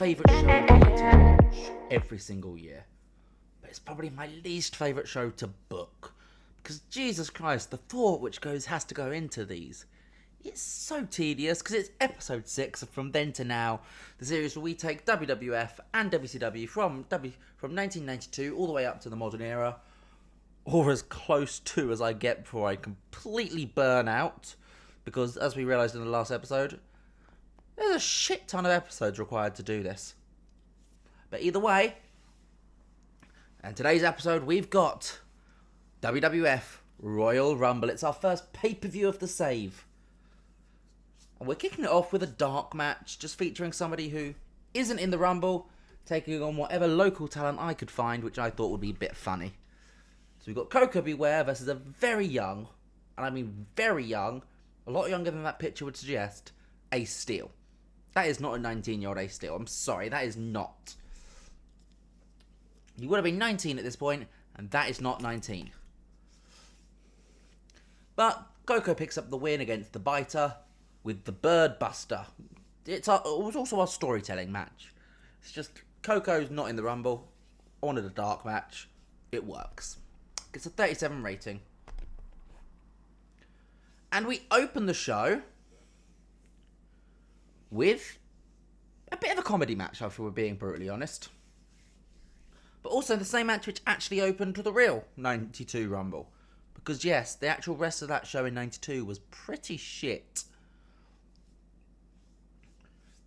favourite show I get to watch every single year. But it's probably my least favourite show to book. Because Jesus Christ, the thought which has to go into these. It's so tedious because it's episode 6 of From Then to Now, the series where we take WWF and WCW from 1992 all the way up to the modern era, or as close to as I get before I completely burn out, because as we realised in the last episode, there's a shit ton of episodes required to do this. But either way, in today's episode we've got WWF Royal Rumble. It's our first pay-per-view of the save. And we're kicking it off with a dark match, just featuring somebody who isn't in the Rumble, taking on whatever local talent I could find, which I thought would be a bit funny. So we've got Coco Beware versus a very young, and I mean very young, a lot younger than that picture would suggest, Ace Steel. That is not a 19-year-old Ace Steel. I'm sorry, that is not. He would have been 19 at this point, and that is not 19. But Coco picks up the win against the Biter with the Bird Buster. It was also our storytelling match. It's just Coco's not in the Rumble. I wanted a dark match. It works. It's a 37 rating. And we open the show with a bit of a comedy match, if we're being brutally honest. But also the same match which actually opened to the real 92 Rumble. Because yes, the actual rest of that show in 92 was pretty shit.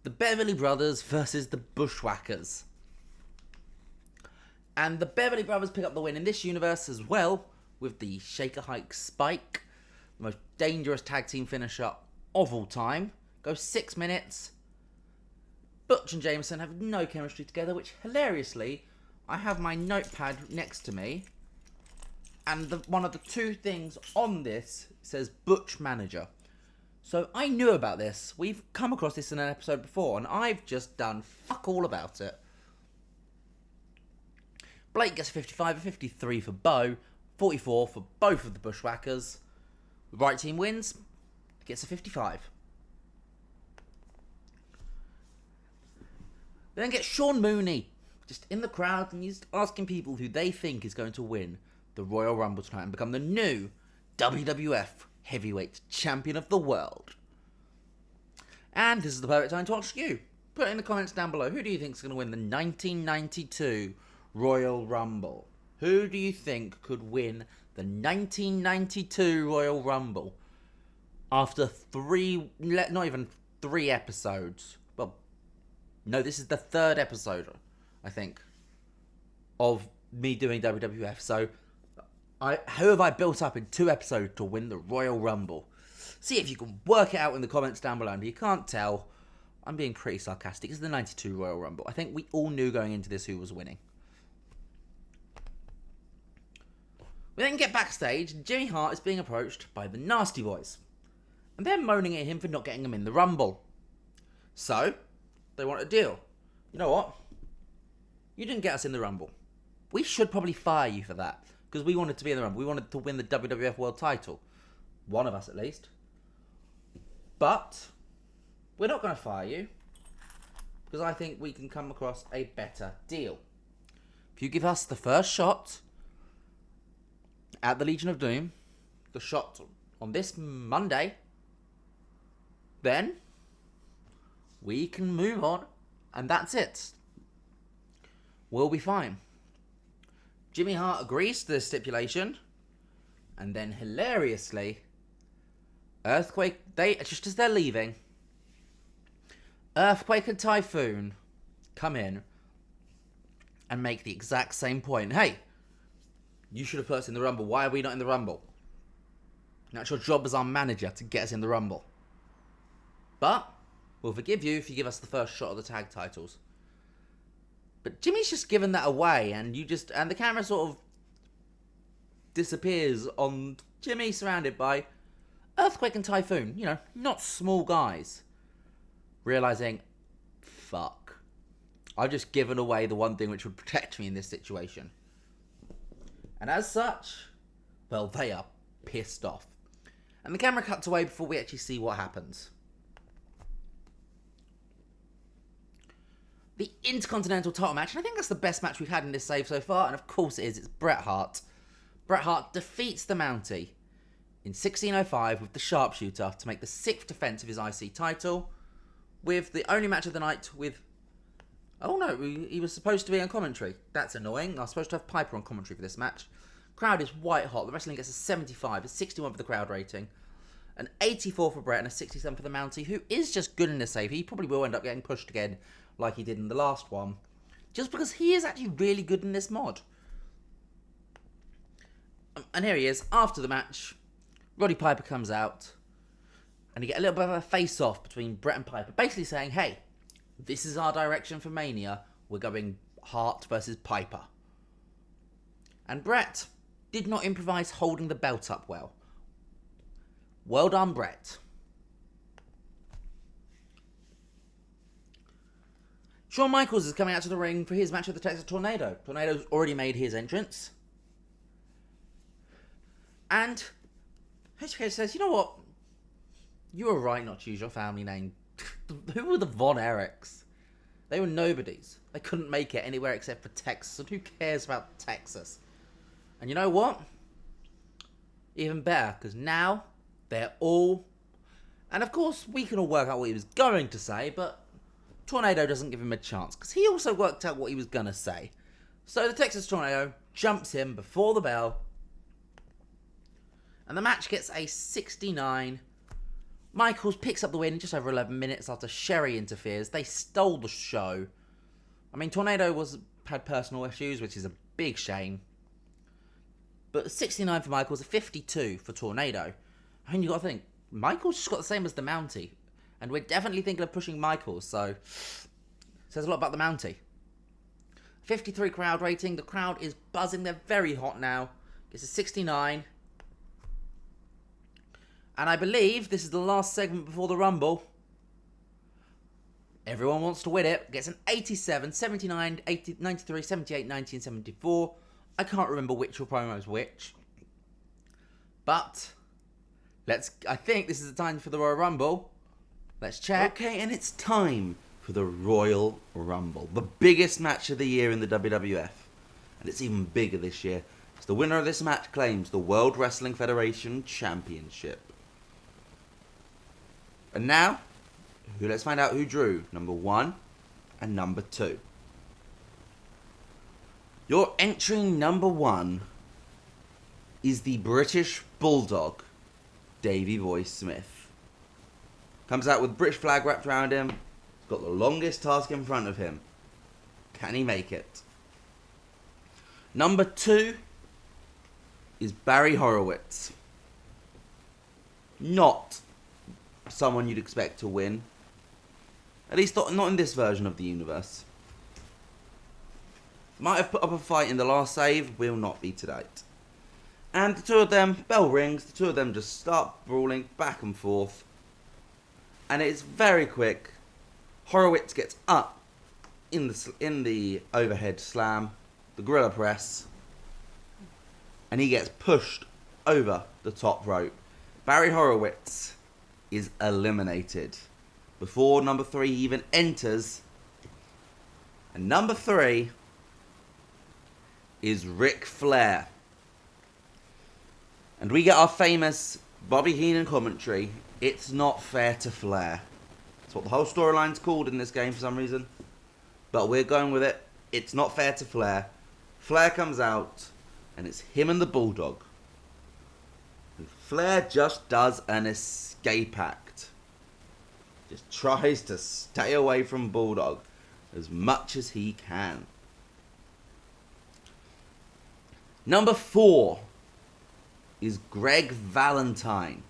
The Beverly Brothers versus the Bushwhackers. And the Beverly Brothers pick up the win in this universe as well, with the Shaker Hike Spike, the most dangerous tag team finisher of all time. Goes 6 minutes. Butch and Jameson have no chemistry together, which hilariously, I have my notepad next to me, and one of the two things on this says Butch Manager. So I knew about this. We've come across this in an episode before, and I've just done fuck all about it. Blake gets 55, 53 for Bo, 44 for both of the Bushwhackers. The right team wins, gets a 55. Then gets Sean Mooney, just in the crowd, and he's asking people who they think is going to win the Royal Rumble tonight and become the new WWF Heavyweight Champion of the World. And this is the perfect time to ask you. Put it in the comments down below. Who do you think is going to win the 1992 Royal Rumble? Who do you think could win the 1992 Royal Rumble after not even three episodes? Well, no, this is the third episode, I think, of me doing WWF. So who have I built up in 2 episodes to win the Royal Rumble? See if you can work it out in the comments down below. And if you can't tell, I'm being pretty sarcastic. It's the 92 Royal Rumble. I think we all knew going into this who was winning. We then get backstage, and Jimmy Hart is being approached by the Nasty Boys. And they're moaning at him for not getting him in the Rumble. So, they want a deal. You know what? You didn't get us in the Rumble. We should probably fire you for that. Because we wanted to be in the Rumble. We wanted to win the WWF World title. One of us at least. But we're not going to fire you. Because I think we can come across a better deal. If you give us the first shot at the Legion of Doom, the shot on this Monday, then we can move on. And that's it. We'll be fine. Jimmy Hart agrees to this stipulation, and then hilariously, Earthquake, just as they're leaving, Earthquake and Typhoon come in and make the exact same point. Hey, you should have put us in the Rumble. Why are we not in the Rumble? Now it's your job as our manager to get us in the Rumble. But we'll forgive you if you give us the first shot of the tag titles. But Jimmy's just given that away, and the camera sort of disappears on Jimmy, surrounded by Earthquake and Typhoon. You know, not small guys. Realising, fuck, I've just given away the one thing which would protect me in this situation. And as such, well, they are pissed off. And the camera cuts away before we actually see what happens. the Intercontinental title match, and I think that's the best match we've had in this save so far, and of course it is, it's Bret Hart. Bret Hart defeats the Mountie in 1605 with the sharpshooter to make the 6th defence of his IC title, with the only match of the night with... Oh no, he was supposed to be on commentary. That's annoying. I was supposed to have Piper on commentary for this match. Crowd is white hot. The wrestling gets a 75, a 61 for the crowd rating, an 84 for Bret, and a 67 for the Mountie, who is just good in this save. He probably will end up getting pushed again like he did in the last one, just because he is actually really good in this mod. And here he is, after the match. Roddy Piper comes out, and you get a little bit of a face-off between Bret and Piper, basically saying, hey, this is our direction for Mania. We're going Hart versus Piper. And Bret did not improvise holding the belt up well. Well done, Bret. Shawn Michaels is coming out to the ring for his match with the Texas Tornado. Tornado's already made his entrance. And HBK says, you know what? You were right not to use your family name. Who were the Von Erichs? They were nobodies. They couldn't make it anywhere except for Texas. And who cares about Texas? And you know what? Even better, because now they're all... And of course, we can all work out what he was going to say, but Tornado doesn't give him a chance, because he also worked out what he was going to say. So the Texas Tornado jumps him before the bell, and the match gets a 69. Michaels picks up the win in just over 11 minutes after Sherry interferes. They stole the show. I mean, Tornado had personal issues, which is a big shame. But 69 for Michaels, a 52 for Tornado. I mean, you got to think, Michaels just got the same as the Mountie. And we're definitely thinking of pushing Michaels, so says a lot about the Mountie. 53 crowd rating. The crowd is buzzing. They're very hot now. Gets a 69. And I believe this is the last segment before the Rumble. Everyone wants to win it. Gets an 87, 79, 80, 93, 78, 90, and 74. I can't remember which promo is which. But I think this is the time for the Royal Rumble. Let's check. Okay, and it's time for the Royal Rumble. The biggest match of the year in the WWF. And it's even bigger this year. The winner of this match claims the World Wrestling Federation Championship. And now, let's find out who drew number 1 and number 2. Your entry number 1 is the British Bulldog, Davey Boy Smith. Comes out with British flag wrapped around him. He's got the longest task in front of him. Can he make it? Number 2 is Barry Horowitz. Not someone you'd expect to win. At least not in this version of the universe. Might have put up a fight in the last save, will not be to date. And the two of them, bell rings, the two of them just start brawling back and forth. And it's very quick. Horowitz gets up in the overhead slam, the gorilla press, and he gets pushed over the top rope. Barry Horowitz is eliminated before number 3 even enters. And number 3 is Ric Flair. And we get our famous Bobby Heenan commentary, "It's not fair to Flair." That's what the whole storyline's called in this game for some reason. But we're going with it. It's not fair to Flair. Flair comes out, and it's him and the Bulldog. And Flair just does an escape act. Just tries to stay away from Bulldog as much as he can. Number 4 is Greg Valentine.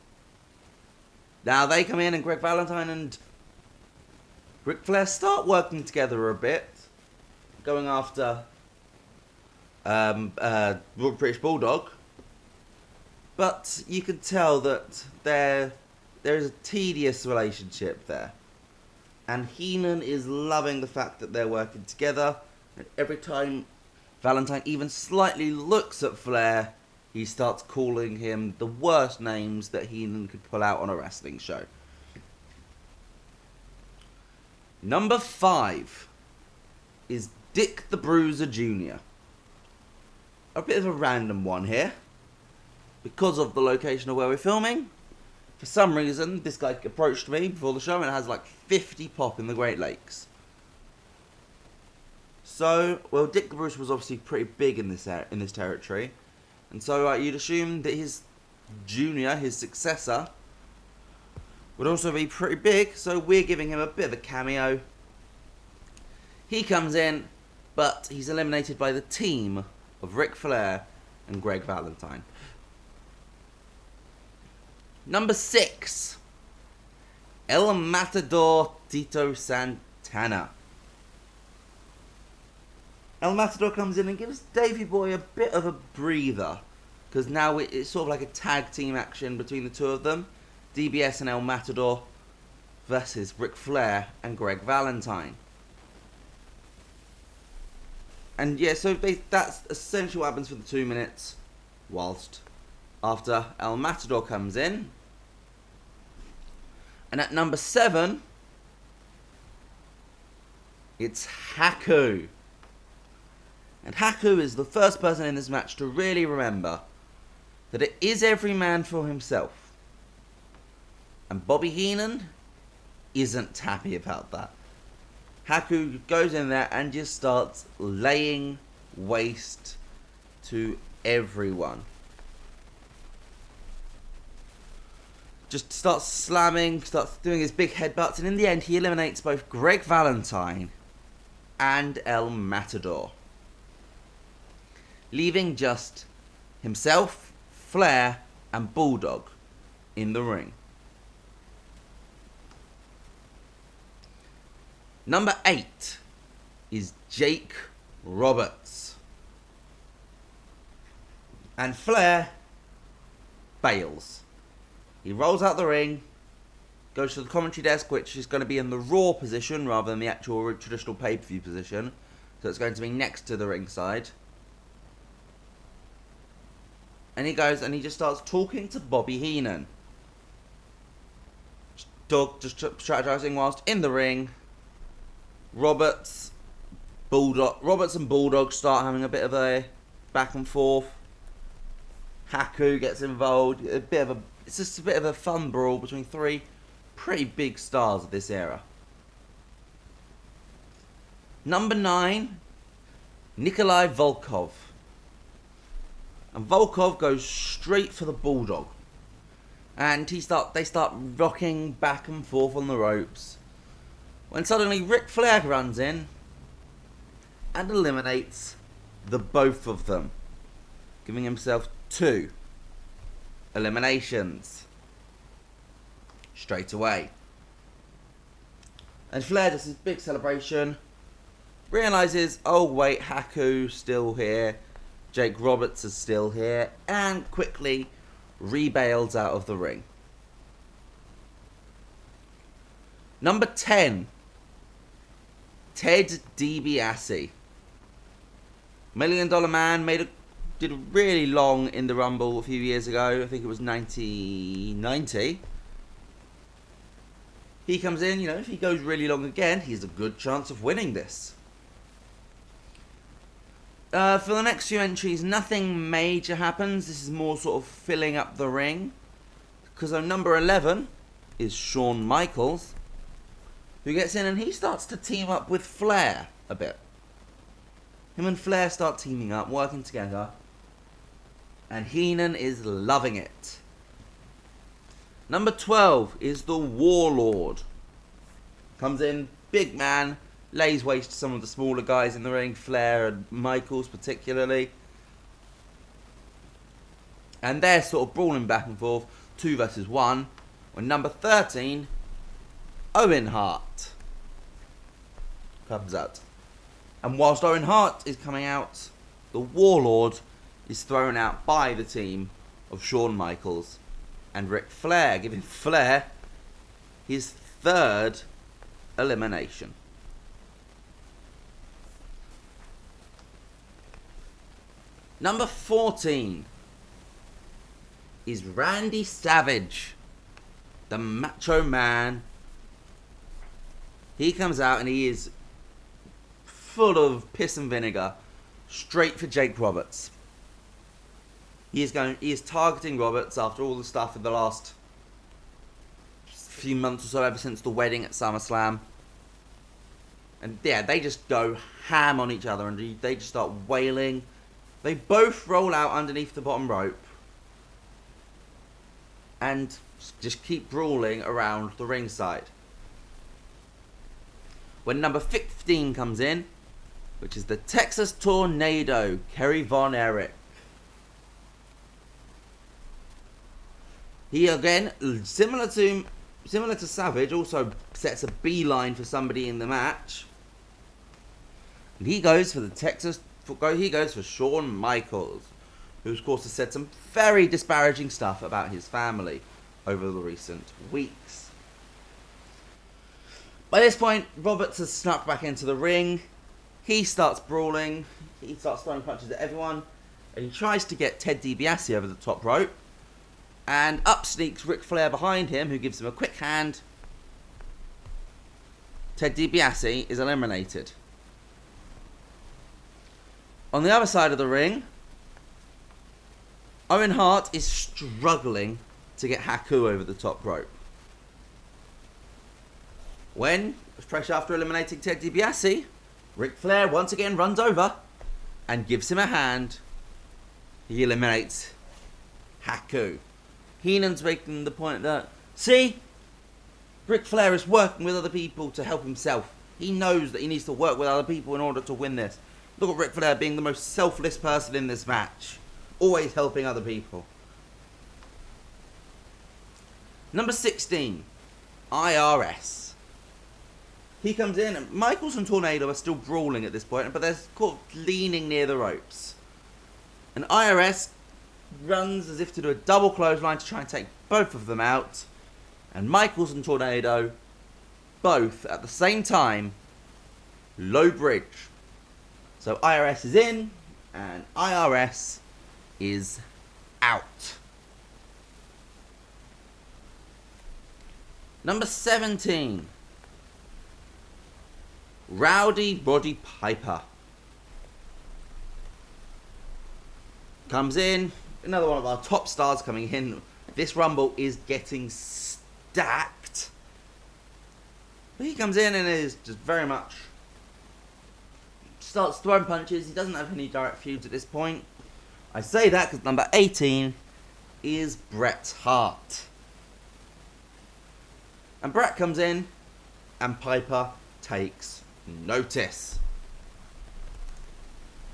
Now they come in, and Greg Valentine and Ric Flair start working together a bit, going after British Bulldog. But you can tell that there is a tedious relationship there. And Heenan is loving the fact that they're working together. And every time Valentine even slightly looks at Flair, he starts calling him the worst names that Heenan could pull out on a wrestling show. Number 5 is Dick the Bruiser Jr. A bit of a random one here. Because of the location of where we're filming, for some reason, this guy approached me before the show and it has like 50 pop in the Great Lakes. So, well, Dick the Bruiser was obviously pretty big in this territory. And so you'd assume that his junior, his successor, would also be pretty big. So we're giving him a bit of a cameo. He comes in, but he's eliminated by the team of Ric Flair and Greg Valentine. Number 6, El Matador Tito Santana. El Matador comes in and gives Davey Boy a bit of a breather, because now it's sort of like a tag team action between the two of them. DBS and El Matador versus Ric Flair and Greg Valentine. And yeah, so that's essentially what happens for the 2 minutes, whilst after El Matador comes in. And at number 7, it's Haku. And Haku is the first person in this match to really remember that it is every man for himself. And Bobby Heenan isn't happy about that. Haku goes in there and just starts laying waste to everyone. Just starts slamming, starts doing his big headbutts, and in the end he eliminates both Greg Valentine and El Matador, leaving just himself, Flair, and Bulldog in the ring. Number 8 is Jake Roberts. And Flair bails. He rolls out the ring, goes to the commentary desk, which is going to be in the Raw position rather than the actual traditional pay-per-view position. So it's going to be next to the ringside. And he goes and he just starts talking to Bobby Heenan. Just strategizing whilst in the ring. Roberts and Bulldog start having a bit of a back and forth. Haku gets involved. It's just a bit of a fun brawl between 3 pretty big stars of this era. Number 9, Nikolai Volkov. And Volkov goes straight for the Bulldog. And they start rocking back and forth on the ropes. When suddenly Ric Flair runs in and eliminates the both of them, giving himself 2 eliminations straight away. And Flair does his big celebration, realizes, oh wait, Haku's still here, Jake Roberts is still here, and quickly rebails out of the ring. Number 10, Ted DiBiase. $1 Million Man did really long in the Rumble a few years ago. I think it was 1990. He comes in, if he goes really long again, he has a good chance of winning this. For the next few entries, nothing major happens. This is more sort of filling up the ring. Because number 11 is Shawn Michaels, who gets in and he starts to team up with Flair a bit. Him and Flair start teaming up, working together. And Heenan is loving it. Number 12 is the Warlord. Comes in, big man, lays waste to some of the smaller guys in the ring, Flair and Michaels particularly. And they're sort of brawling back and forth, 2 versus 1. When number 13, Owen Hart, comes out. And whilst Owen Hart is coming out, the Warlord is thrown out by the team of Shawn Michaels and Ric Flair, giving Flair his 3rd elimination. Number 14 is Randy Savage, the Macho Man. He comes out and he is full of piss and vinegar, straight for Jake Roberts. He is targeting Roberts after all the stuff in the last few months or so, ever since the wedding at SummerSlam. And yeah, they just go ham on each other and they just start wailing. They both roll out underneath the bottom rope and just keep brawling around the ringside. When number 15 comes in, which is the Texas Tornado, Kerry Von Erich. He again, similar to Savage, also sets a beeline for somebody in the match. And he goes for Shawn Michaels, who of course has said some very disparaging stuff about his family over the recent weeks. By this point, Roberts has snuck back into the ring. He starts brawling. He starts throwing punches at everyone. And he tries to get Ted DiBiase over the top rope. And up sneaks Ric Flair behind him, who gives him a quick hand. Ted DiBiase is eliminated. On the other side of the ring, Owen Hart is struggling to get Haku over the top rope. When, fresh after eliminating Ted DiBiase, Ric Flair once again runs over and gives him a hand. He eliminates Haku. Heenan's making the point that, see, Ric Flair is working with other people to help himself. He knows that he needs to work with other people in order to win this. Look at Ric Flair being the most selfless person in this match. Always helping other people. Number 16, IRS. He comes in, and Michaels and Tornado are still brawling at this point, but they're caught leaning near the ropes. And IRS runs as if to do a double clothesline to try and take both of them out. And Michaels and Tornado, both at the same time, low bridge. So IRS is in, and IRS is out. Number 17. Rowdy Roddy Piper. Comes in. Another one of our top stars coming in. This Rumble is getting stacked. But he comes in and is just very much starts throwing punches. He doesn't have any direct feuds at this point. I say that because number 18 is Bret Hart. And Bret comes in and Piper takes notice.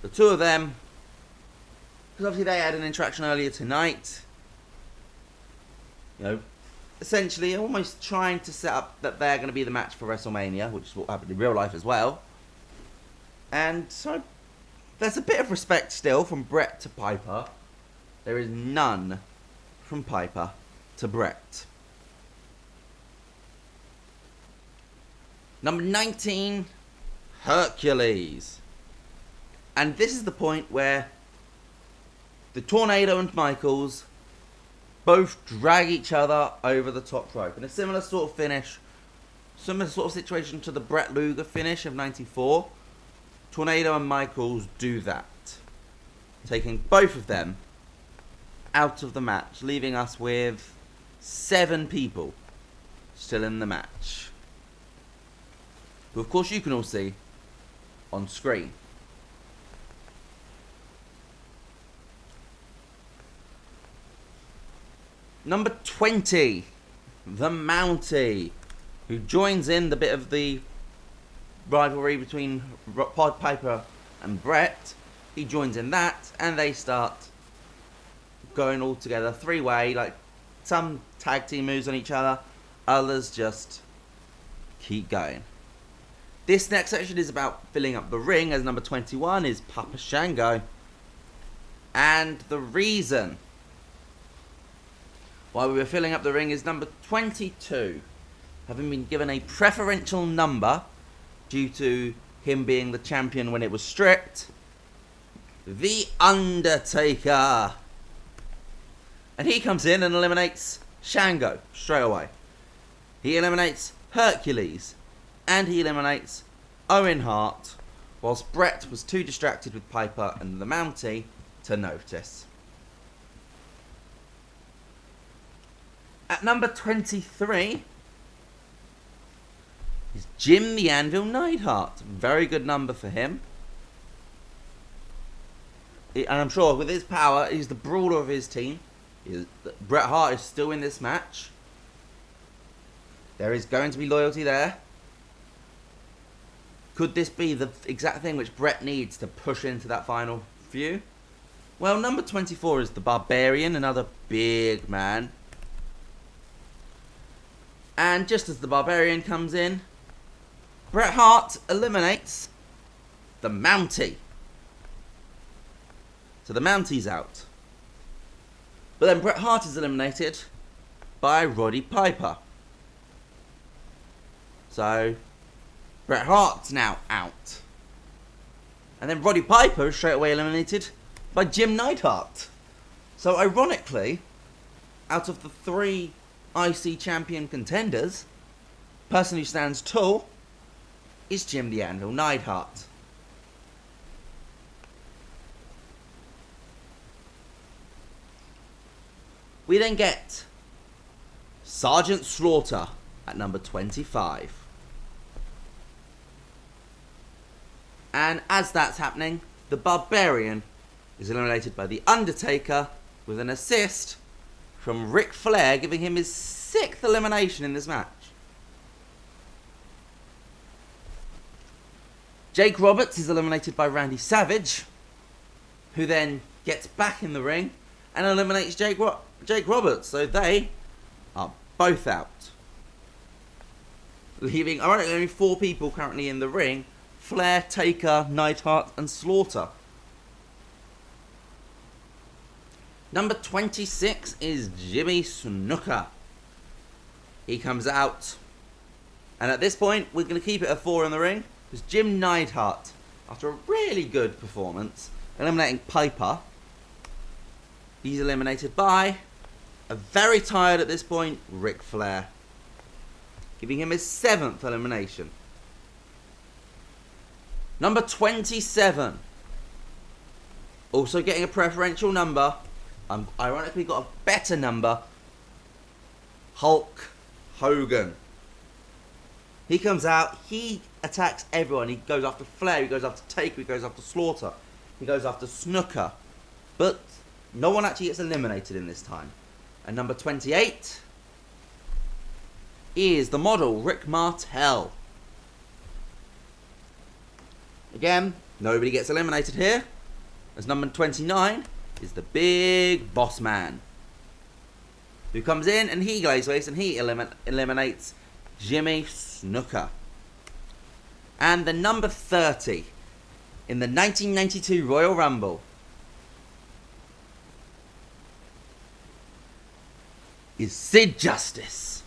The two of them, because obviously they had an interaction earlier tonight, you know, essentially almost trying to set up that they're going to be the match for WrestleMania, which is what happened in real life as well. And so there's a bit of respect still from Bret to Piper. There is none from Piper to Bret. Number 19, Hercules. And this is the point where the Tornado and Michaels both drag each other over the top rope. In a similar sort of finish, similar sort of situation to the Bret Luger finish of 94, Tornado and Michaels do that, taking both of them out of the match, leaving us with 7 people still in the match, who of course you can all see on screen. Number 20, the Mountie, who joins in the bit of the rivalry between Piper and Bret. He joins in that, and they start going all together, 3-way, like some tag team moves on each other, others just keep going. This next section is about filling up the ring, as number 21 is Papa Shango. And the reason why we were filling up the ring is number 22, having been given a preferential number due to him being the champion when it was stripped, The Undertaker. And he comes in and eliminates Shango straight away. He eliminates Hercules. And he eliminates Owen Hart whilst Bret was too distracted with Piper and the Mountie to notice. At number 23 is Jim the Anvil Neidhart. Very good number for him. And I'm sure with his power, he's the brawler of his team. Bret Hart is still in this match. There is going to be loyalty there. Could this be the exact thing which Bret needs to push into that final feud? Well, number 24 is the Barbarian, another big man. And just as the Barbarian comes in, Bret Hart eliminates the Mountie. So the Mountie's out. But then Bret Hart is eliminated by Roddy Piper. So Bret Hart's now out. And then Roddy Piper is straight away eliminated by Jim Neidhart. So ironically, out of the 3 IC champion contenders, person who stands tall is Jim the Anvil Neidhart. We then get Sergeant Slaughter at number 25. And as that's happening, the Barbarian is eliminated by The Undertaker with an assist from Ric Flair, giving him his 6th elimination in this match. Jake Roberts is eliminated by Randy Savage, who then gets back in the ring and eliminates Jake Roberts. So they are both out, leaving ironically only 4 people currently in the ring: Flair, Taker, Neidhart and Slaughter. Number 26 is Jimmy Snuka. He comes out, and at this point we're going to keep it at 4 in the ring, because Jim Neidhart, after a really good performance eliminating Piper, he's eliminated by a very tired at this point Ric Flair, giving him his 7th elimination. Number 27, also getting a preferential number, ironically got a better number, Hulk Hogan. He comes out, he attacks everyone. He goes after Flair, he goes after Taker, he goes after Slaughter, he goes after Snuka, but no one actually gets eliminated in this time. And number 28 is the model, Rick Martel. Again, nobody gets eliminated here, as number 29 is the Big Boss Man, who comes in and he lays waste and he eliminates Jimmy Snuka. And the number 30 in the 1992 Royal Rumble is Sid Justice.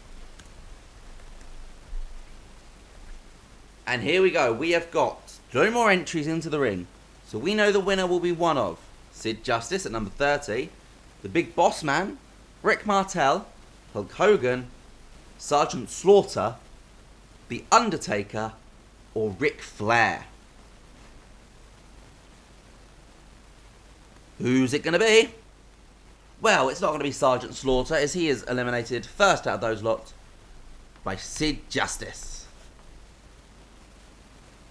And here we go. We have got 3 more entries into the ring. So we know the winner will be one of Sid Justice at number 30, the Big Boss Man, Rick Martel, Hulk Hogan, Sergeant Slaughter, The Undertaker, or Ric Flair. Who's it going to be? Well, it's not going to be Sergeant Slaughter, as he is eliminated first out of those lot by Sid Justice.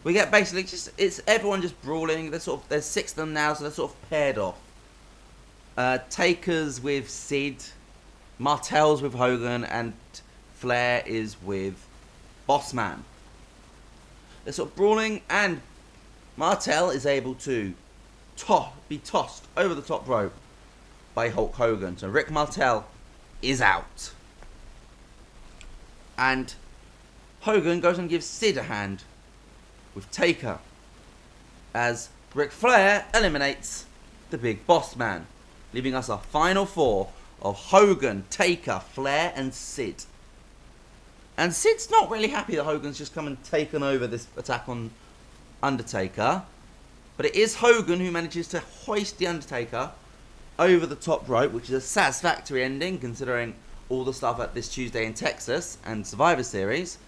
We get basically it's everyone just brawling. There's 6 of them now, so they're sort of paired off. Taker's with Sid, Martel's with Hogan, and Flair is with Bossman. They're sort of brawling, and Martel is able to be tossed over the top rope by Hulk Hogan. So Rick Martel is out. And Hogan goes and gives Sid a hand with Taker, as Ric Flair eliminates the Big Boss Man, leaving us a final 4 of Hogan, Taker, Flair and Sid. And Sid's not really happy that Hogan's just come and taken over this attack on Undertaker, but it is Hogan who manages to hoist the Undertaker over the top rope, which is a satisfactory ending considering all the stuff at this Tuesday in Texas and Survivor Series.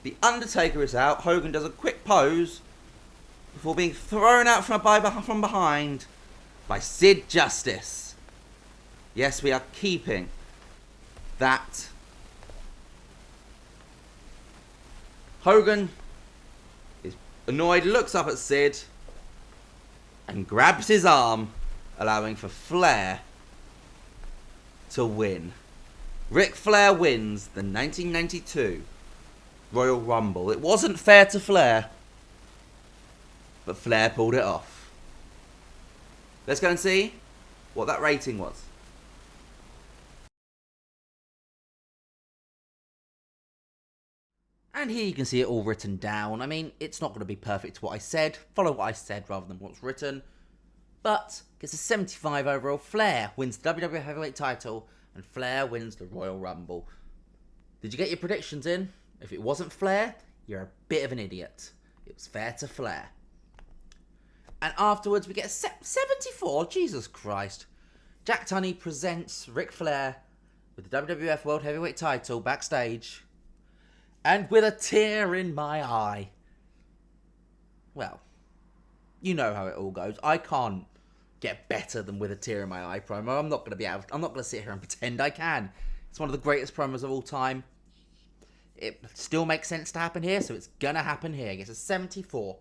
The Undertaker is out. Hogan does a quick pose, before being thrown out from behind by Sid Justice. Yes, we are keeping that. Hogan is annoyed, looks up at Sid and grabs his arm, allowing for Flair to win. Ric Flair wins the 1992 Royal Rumble. It wasn't fair to Flair, but Flair pulled it off. Let's go and see what that rating was. And here you can see it all written down. I mean, it's not going to be perfect to what I said. Follow what I said rather than what's written. But, gets a 75 overall. Flair wins the WWF Heavyweight title. And Flair wins the Royal Rumble. Did you get your predictions in? If it wasn't Flair, you're a bit of an idiot. It was fair to Flair. And afterwards, we get a 74. Jesus Christ. Jack Tunney presents Ric Flair with the WWF World Heavyweight title backstage. And with a tear in my eye. Well, you know how it all goes. I can't get better than with a tear in my eye promo. I'm not going to sit here and pretend I can. It's one of the greatest promos of all time. It still makes sense to happen here, so it's going to happen here. It gets a 74.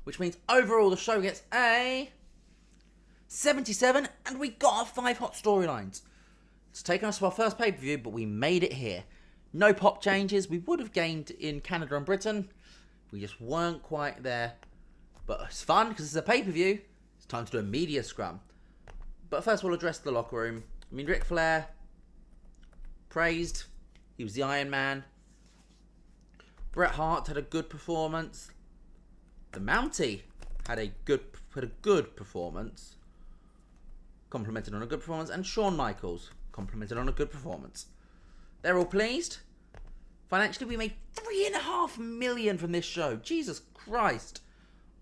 Which means overall the show gets a 77, and we got our 5 hot storylines. It's taken us to our first pay-per-view, but we made it here. No pop changes. We would have gained in Canada and Britain. We just weren't quite there. But it's fun because it's a pay-per-view. It's time to do a media scrum. But first we'll address the locker room. I mean, Ric Flair, praised. He was the Iron Man. Bret Hart had a good performance. The Mountie had a good performance. Complimented on a good performance. And Shawn Michaels complimented on a good performance. They're all pleased. Financially, we made $3.5 million from this show. Jesus Christ.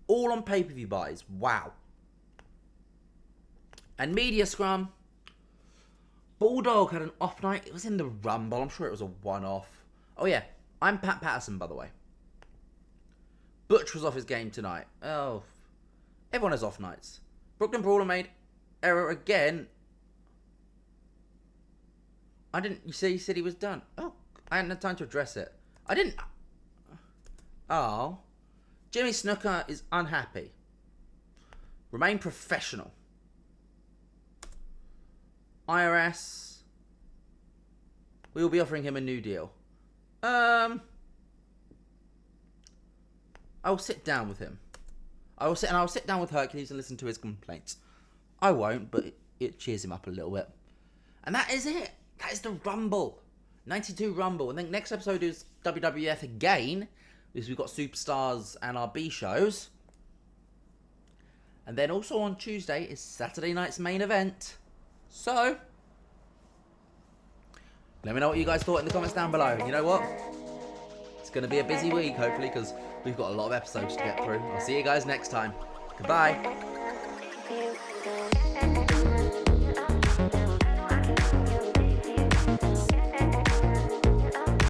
All on pay-per-view buys. Wow. And media scrum. Bulldog had an off night. It was in the Rumble. I'm sure it was a one-off. Oh, yeah. I'm Pat Patterson, by the way. Butch was off his game tonight. Oh. Everyone has off nights. Brooklyn Brawler made error again. You said he was done. Oh, I hadn't had time to address it. I didn't. Oh. Jimmy Snuka is unhappy. Remain professional. IRS. We will be offering him a new deal. I will sit down with him. I will sit down with Hercules and listen to his complaints. I won't, but it cheers him up a little bit. And that is it. That is the Rumble. 92 Rumble. And then next episode is WWF again. Because we've got Superstars and our B shows. And then also on Tuesday is Saturday night's main event. So, let me know what you guys thought in the comments down below. You know what? It's going to be a busy week, hopefully, because we've got a lot of episodes to get through. I'll see you guys next time. Goodbye.